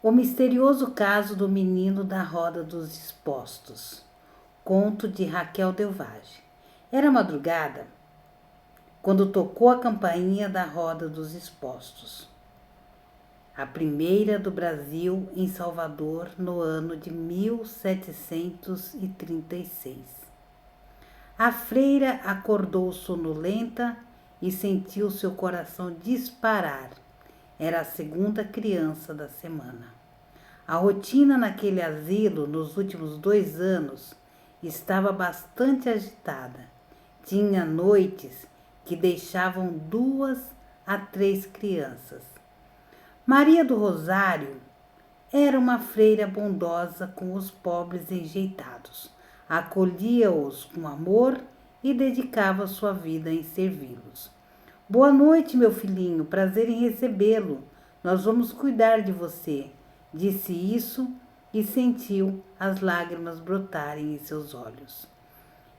O misterioso caso do menino da roda dos expostos. Conto de Raquel Delvage. Era madrugada quando tocou a campainha da roda dos expostos. A primeira do Brasil em Salvador no ano de 1736. A freira acordou sonolenta e sentiu seu coração disparar. Era a segunda criança da semana. A rotina naquele asilo nos últimos 2 anos estava bastante agitada. Tinha noites que deixavam 2 a 3 crianças. Maria do Rosário era uma freira bondosa com os pobres enjeitados. Acolhia-os com amor e dedicava sua vida em servi-los. Boa noite, meu filhinho, prazer em recebê-lo. Nós vamos cuidar de você. Disse isso e sentiu as lágrimas brotarem em seus olhos.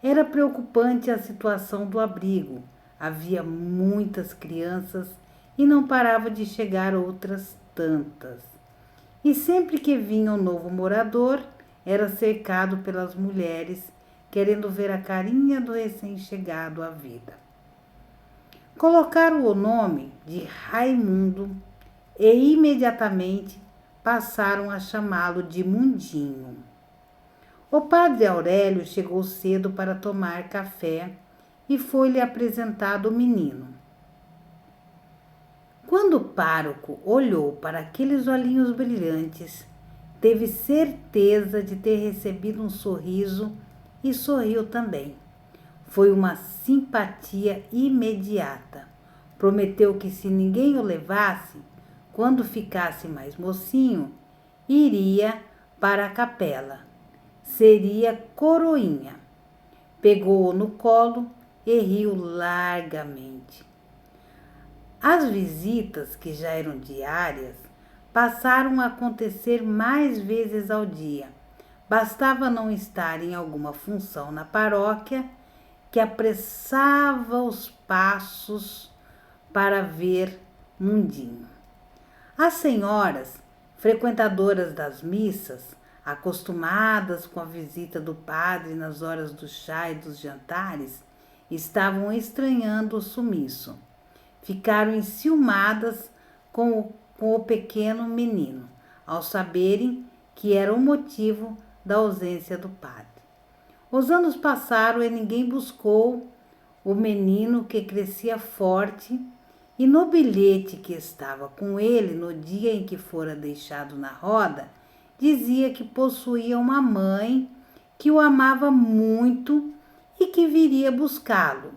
Era preocupante a situação do abrigo. Havia muitas crianças e não parava de chegar outras tantas. E sempre que vinha um novo morador, era cercado pelas mulheres, querendo ver a carinha do recém-chegado à vida. Colocaram o nome de Raimundo e imediatamente passaram a chamá-lo de Mundinho. O padre Aurélio chegou cedo para tomar café e foi-lhe apresentado o menino. Quando o pároco olhou para aqueles olhinhos brilhantes, teve certeza de ter recebido um sorriso e sorriu também. Foi uma simpatia imediata. Prometeu que se ninguém o levasse, quando ficasse mais mocinho, iria para a capela. Seria coroinha. Pegou-o no colo e riu largamente. As visitas, que já eram diárias, passaram a acontecer mais vezes ao dia. Bastava não estar em alguma função na paróquia, que apressava os passos para ver Mundinho. As senhoras, frequentadoras das missas, acostumadas com a visita do padre nas horas do chá e dos jantares, estavam estranhando o sumiço. Ficaram enciumadas com o pequeno menino, ao saberem que era o motivo da ausência do padre. Os anos passaram e ninguém buscou o menino, que crescia forte, e no bilhete que estava com ele no dia em que fora deixado na roda, dizia que possuía uma mãe que o amava muito e que viria buscá-lo.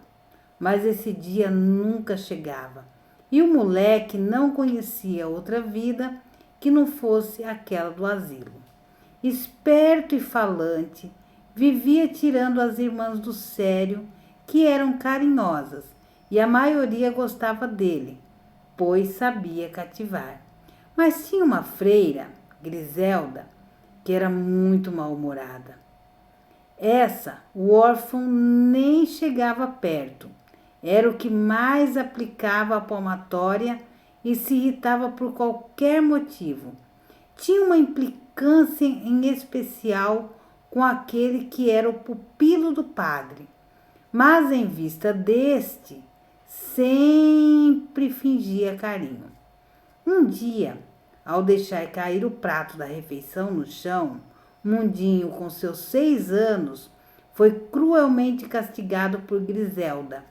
Mas esse dia nunca chegava, e o moleque não conhecia outra vida que não fosse aquela do asilo. Esperto e falante, vivia tirando as irmãs do sério, que eram carinhosas, e a maioria gostava dele, pois sabia cativar. Mas tinha uma freira, Griselda, que era muito mal-humorada. Essa, o órfão nem chegava perto. Era o que mais aplicava a palmatória e se irritava por qualquer motivo. Tinha uma implicância em especial com aquele que era o pupilo do padre, mas em vista deste, sempre fingia carinho. Um dia, ao deixar cair o prato da refeição no chão, Mundinho, com seus 6 anos, foi cruelmente castigado por Griselda,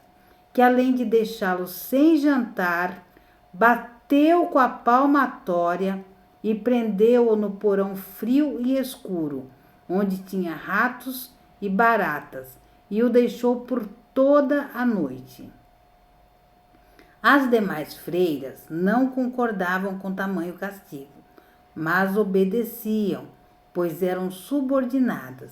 que além de deixá-lo sem jantar, bateu com a palmatória e prendeu-o no porão frio e escuro, onde tinha ratos e baratas, e o deixou por toda a noite. As demais freiras não concordavam com tamanho castigo, mas obedeciam, pois eram subordinadas.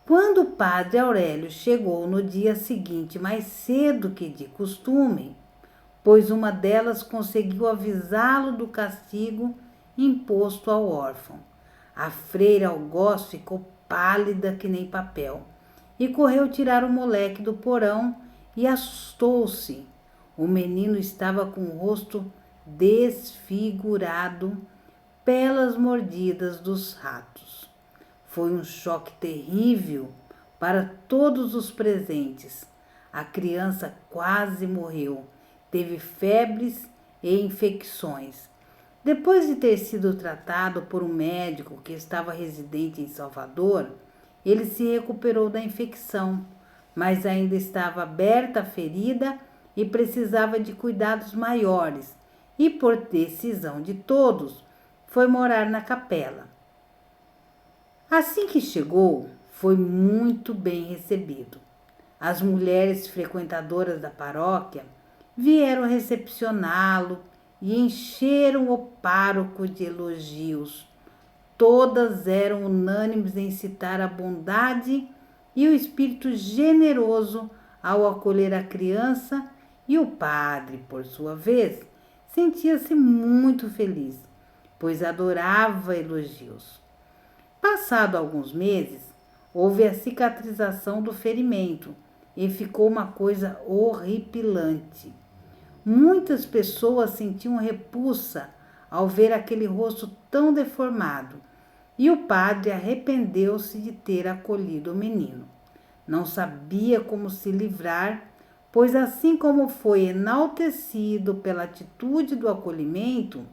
Quando o padre Aurélio chegou no dia seguinte mais cedo que de costume, pois uma delas conseguiu avisá-lo do castigo imposto ao órfão, a freira algoz ficou pálida que nem papel e correu tirar o moleque do porão e assustou-se. O menino estava com o rosto desfigurado pelas mordidas dos ratos. Foi um choque terrível para todos os presentes. A criança quase morreu, teve febres e infecções. Depois de ter sido tratado por um médico que estava residente em Salvador, ele se recuperou da infecção, mas ainda estava aberta a ferida e precisava de cuidados maiores, e por decisão de todos, foi morar na capela. Assim que chegou, foi muito bem recebido. As mulheres frequentadoras da paróquia vieram recepcioná-lo e encheram o pároco de elogios. Todas eram unânimes em citar a bondade e o espírito generoso ao acolher a criança, e o padre, por sua vez, sentia-se muito feliz, pois adorava elogios. Passado alguns meses, houve a cicatrização do ferimento e ficou uma coisa horripilante. Muitas pessoas sentiam repulsa ao ver aquele rosto tão deformado, e o padre arrependeu-se de ter acolhido o menino. Não sabia como se livrar, pois assim como foi enaltecido pela atitude do acolhimento,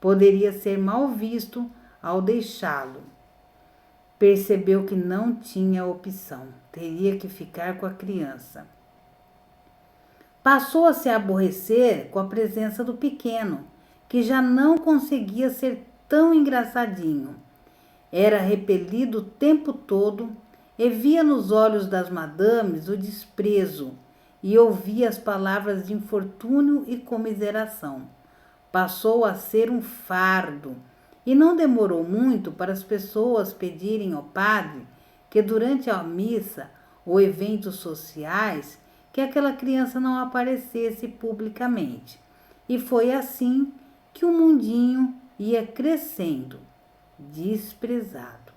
poderia ser mal visto ao deixá-lo. Percebeu que não tinha opção, teria que ficar com a criança. Passou a se aborrecer com a presença do pequeno, que já não conseguia ser tão engraçadinho. Era repelido o tempo todo e via nos olhos das madames o desprezo e ouvia as palavras de infortúnio e comiseração. Passou a ser um fardo e não demorou muito para as pessoas pedirem ao padre que durante a missa ou eventos sociais que aquela criança não aparecesse publicamente. E foi assim que o mundinho ia crescendo, desprezado.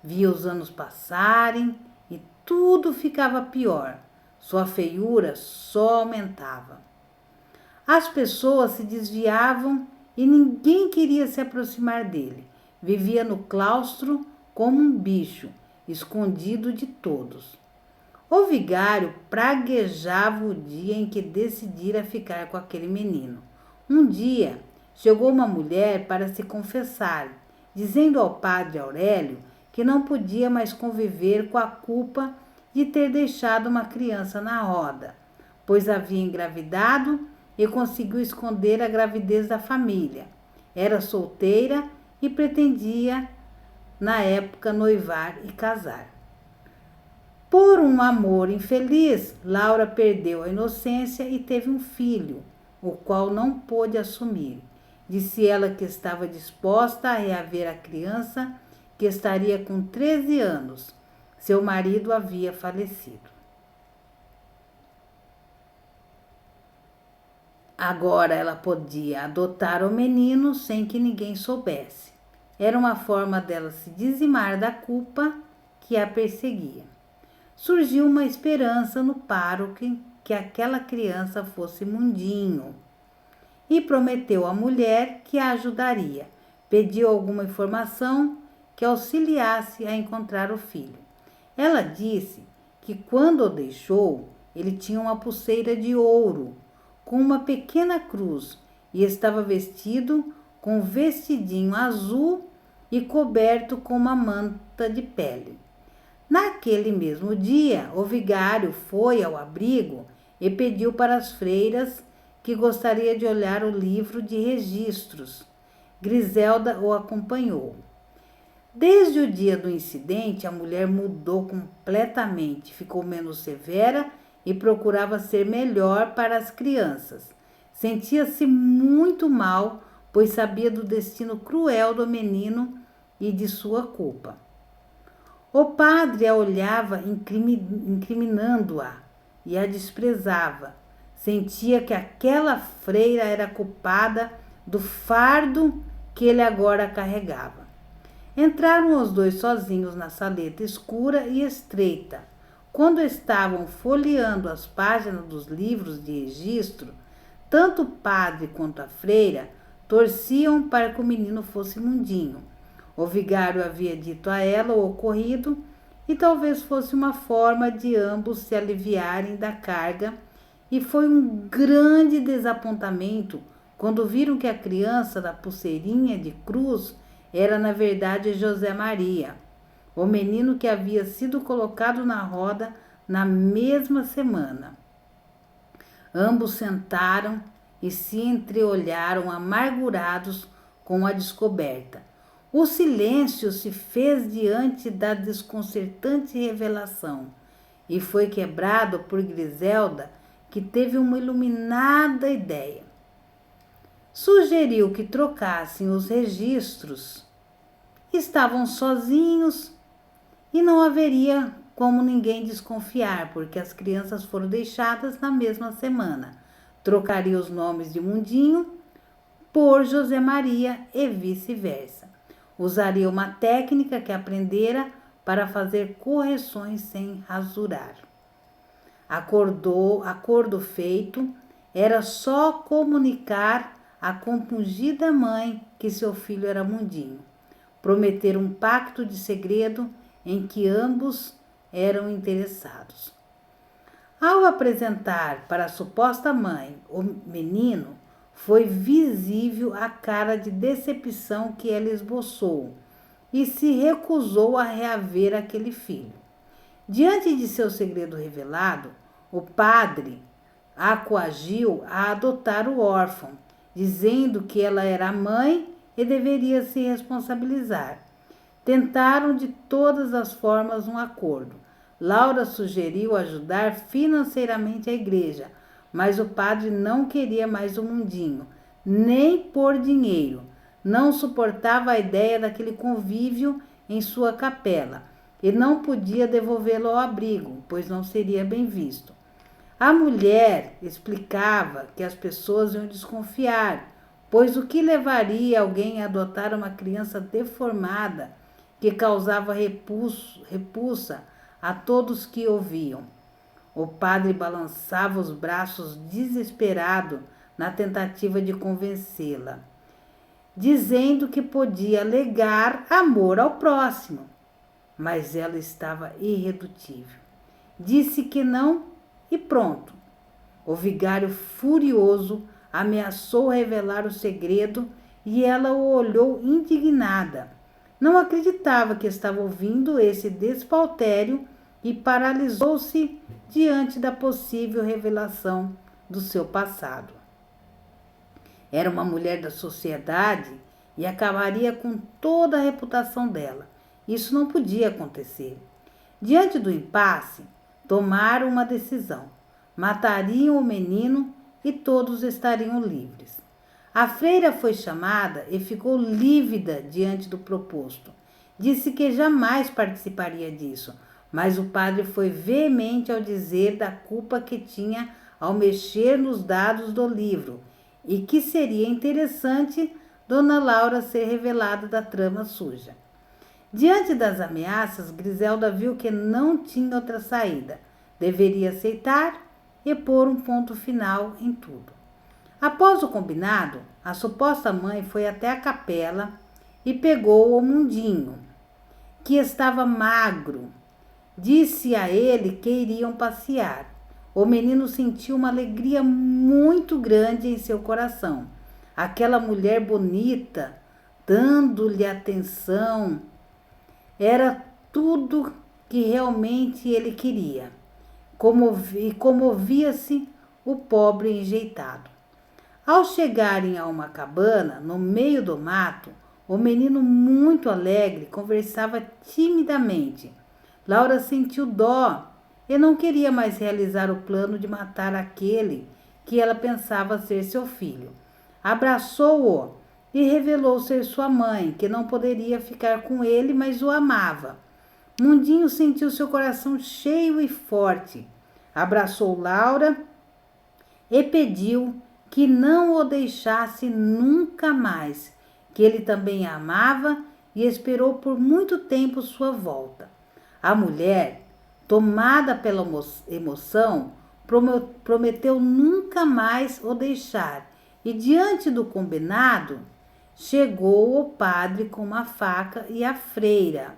Via os anos passarem e tudo ficava pior. Sua feiura só aumentava. As pessoas se desviavam e ninguém queria se aproximar dele. Vivia no claustro como um bicho, escondido de todos. O vigário praguejava o dia em que decidira ficar com aquele menino. Um dia, chegou uma mulher para se confessar, dizendo ao padre Aurélio que não podia mais conviver com a culpa de ter deixado uma criança na roda, pois havia engravidado e conseguiu esconder a gravidez da família. Era solteira e pretendia, na época, noivar e casar. Por um amor infeliz, Laura perdeu a inocência e teve um filho, o qual não pôde assumir. Disse ela que estava disposta a reaver a criança, que estaria com 13 anos. Seu marido havia falecido. Agora ela podia adotar o menino sem que ninguém soubesse. Era uma forma dela se dizimar da culpa que a perseguia. Surgiu uma esperança no pároco que aquela criança fosse mundinho e prometeu à mulher que a ajudaria. Pediu alguma informação que auxiliasse a encontrar o filho. Ela disse que quando o deixou, ele tinha uma pulseira de ouro com uma pequena cruz e estava vestido com um vestidinho azul e coberto com uma manta de pele. Naquele mesmo dia, o vigário foi ao abrigo e pediu para as freiras que gostaria de olhar o livro de registros. Griselda o acompanhou. Desde o dia do incidente, a mulher mudou completamente, ficou menos severa e procurava ser melhor para as crianças. Sentia-se muito mal, pois sabia do destino cruel do menino e de sua culpa. O padre a olhava incriminando-a e a desprezava. Sentia que aquela freira era culpada do fardo que ele agora carregava. Entraram os dois sozinhos na saleta escura e estreita. Quando estavam folheando as páginas dos livros de registro, tanto o padre quanto a freira torciam para que o menino fosse Mundinho. O vigário havia dito a ela o ocorrido e talvez fosse uma forma de ambos se aliviarem da carga, e foi um grande desapontamento quando viram que a criança da pulseirinha de cruz era na verdade José Maria, o menino que havia sido colocado na roda na mesma semana. Ambos sentaram e se entreolharam amargurados com a descoberta. O silêncio se fez diante da desconcertante revelação e foi quebrado por Griselda, que teve uma iluminada ideia. Sugeriu que trocassem os registros. Estavam sozinhos e não haveria como ninguém desconfiar, porque as crianças foram deixadas na mesma semana. Trocaria os nomes de Mundinho por José Maria e vice-versa. Usaria uma técnica que aprendera para fazer correções sem rasurar. Acordo feito, era só comunicar à compungida mãe que seu filho era Mundinho. Prometer um pacto de segredo em que ambos eram interessados. Ao apresentar para a suposta mãe o menino, foi visível a cara de decepção que ela esboçou e se recusou a reaver aquele filho. Diante de seu segredo revelado, o padre a coagiu a adotar o órfão, dizendo que ela era a mãe e deveria se responsabilizar. Tentaram de todas as formas um acordo. Laura sugeriu ajudar financeiramente a igreja, mas o padre não queria mais o Mundinho, nem por dinheiro. Não suportava a ideia daquele convívio em sua capela e não podia devolvê-lo ao abrigo, pois não seria bem visto. A mulher explicava que as pessoas iam desconfiar, pois o que levaria alguém a adotar uma criança deformada que causava repulsa a todos que ouviam? O padre balançava os braços desesperado na tentativa de convencê-la, dizendo que podia alegar amor ao próximo, mas ela estava irredutível. Disse que não e pronto. O vigário, furioso, ameaçou revelar o segredo e ela o olhou indignada. Não acreditava que estava ouvindo esse despautério e paralisou-se diante da possível revelação do seu passado. Era uma mulher da sociedade e acabaria com toda a reputação dela. Isso não podia acontecer. Diante do impasse, tomaram uma decisão. Matariam o menino e todos estariam livres. A freira foi chamada e ficou lívida diante do proposto. Disse que jamais participaria disso, mas o padre foi veemente ao dizer da culpa que tinha ao mexer nos dados do livro e que seria interessante Dona Laura ser revelada da trama suja. Diante das ameaças, Griselda viu que não tinha outra saída. Deveria aceitar e pôr um ponto final em tudo. Após o combinado, a suposta mãe foi até a capela e pegou o Mundinho, que estava magro. Disse a ele que iriam passear. O menino sentiu uma alegria muito grande em seu coração. Aquela mulher bonita, dando-lhe atenção, era tudo que realmente ele queria. Comovia-se o pobre enjeitado. Ao chegarem a uma cabana, no meio do mato, o menino, muito alegre, conversava timidamente. Laura sentiu dó e não queria mais realizar o plano de matar aquele que ela pensava ser seu filho. Abraçou-o e revelou ser sua mãe, que não poderia ficar com ele, mas o amava. Mundinho sentiu seu coração cheio e forte. Abraçou Laura e pediu que não o deixasse nunca mais, que ele também a amava e esperou por muito tempo sua volta. A mulher, tomada pela emoção, prometeu nunca mais o deixar E diante do combinado, chegou o padre com uma faca e a freira.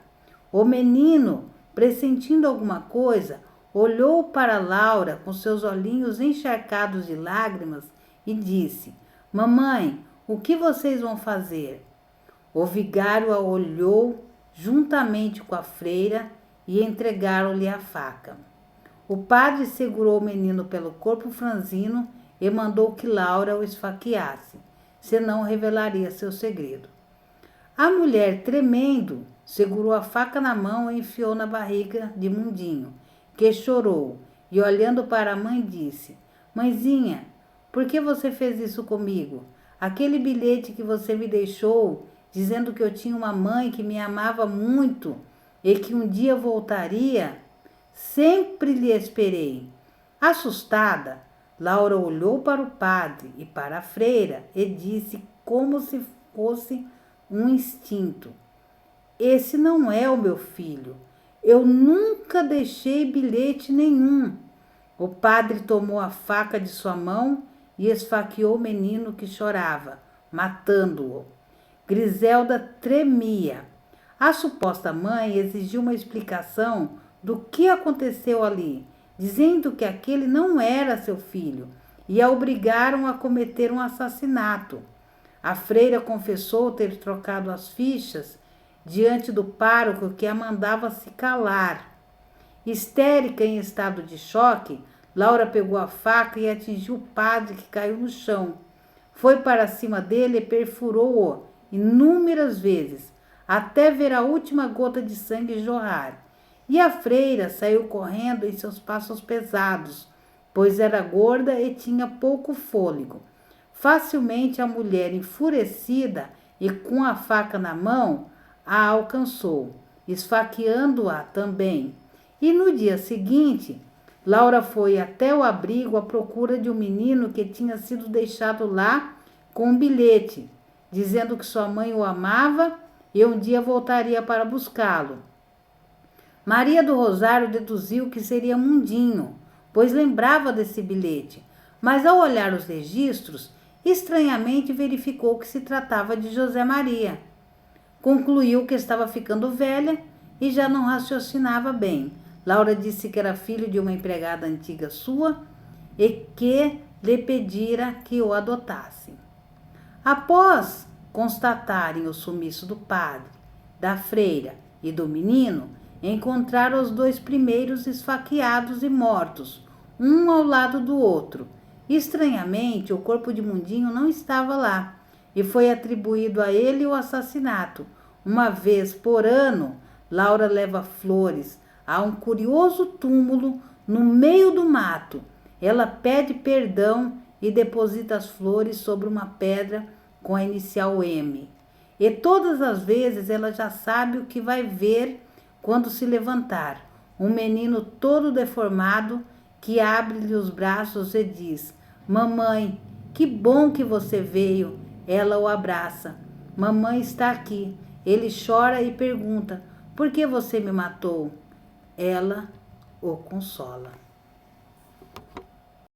O menino, pressentindo alguma coisa, olhou para Laura com seus olhinhos encharcados de lágrimas e disse: Mamãe, o que vocês vão fazer? O vigário a olhou juntamente com a freira e entregaram-lhe a faca. O padre segurou o menino pelo corpo franzino e mandou que Laura o esfaqueasse, senão revelaria seu segredo. A mulher, tremendo, segurou a faca na mão e enfiou na barriga de Mundinho, que chorou, e olhando para a mãe disse: Mãezinha, por que você fez isso comigo? Aquele bilhete que você me deixou, dizendo que eu tinha uma mãe que me amava muito e que um dia voltaria, sempre lhe esperei. Assustada, Laura olhou para o padre e para a freira e disse como se fosse um instinto: Esse não é o meu filho. Eu nunca deixei bilhete nenhum. O padre tomou a faca de sua mão e esfaqueou o menino que chorava, matando-o. Griselda tremia. A suposta mãe exigiu uma explicação do que aconteceu ali, dizendo que aquele não era seu filho e a obrigaram a cometer um assassinato. A freira confessou ter trocado as fichas diante do pároco, que a mandava se calar. Histérica em estado de choque, Laura pegou a faca e atingiu o padre, que caiu no chão. Foi para cima dele e perfurou-o inúmeras vezes, até ver a última gota de sangue jorrar. E a freira saiu correndo em seus passos pesados, pois era gorda e tinha pouco fôlego. Facilmente a mulher, enfurecida e com a faca na mão, a alcançou, esfaqueando-a também. E no dia seguinte, Laura foi até o abrigo à procura de um menino que tinha sido deixado lá com um bilhete, dizendo que sua mãe o amava e um dia voltaria para buscá-lo. Maria do Rosário deduziu que seria Mundinho, pois lembrava desse bilhete, mas ao olhar os registros, estranhamente verificou que se tratava de José Maria. Concluiu que estava ficando velha e já não raciocinava bem. Laura disse que era filho de uma empregada antiga sua e que lhe pedira que o adotasse. Após constatarem o sumiço do padre, da freira e do menino, encontraram os dois primeiros esfaqueados e mortos, um ao lado do outro. Estranhamente, o corpo de Mundinho não estava lá e foi atribuído a ele o assassinato. Uma vez por ano, Laura leva flores a um curioso túmulo no meio do mato. Ela pede perdão e deposita as flores sobre uma pedra com a inicial M. E todas as vezes ela já sabe o que vai ver quando se levantar. Um menino todo deformado que abre-lhe os braços e diz: Mamãe, que bom que você veio. Ela o abraça. Mamãe está aqui. Ele chora e pergunta: Por que você me matou? Ela o consola.